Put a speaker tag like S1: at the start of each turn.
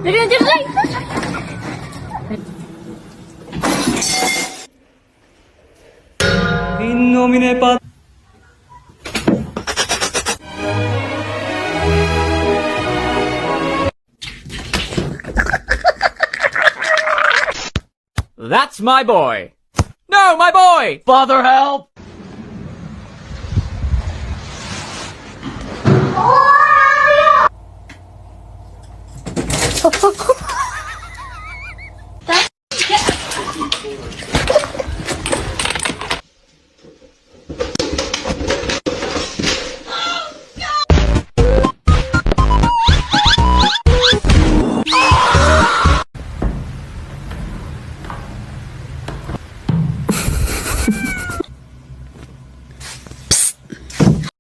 S1: Dali na, dali!
S2: In nomine Pat...
S3: That's my boy! No, my boy!
S2: Father, help!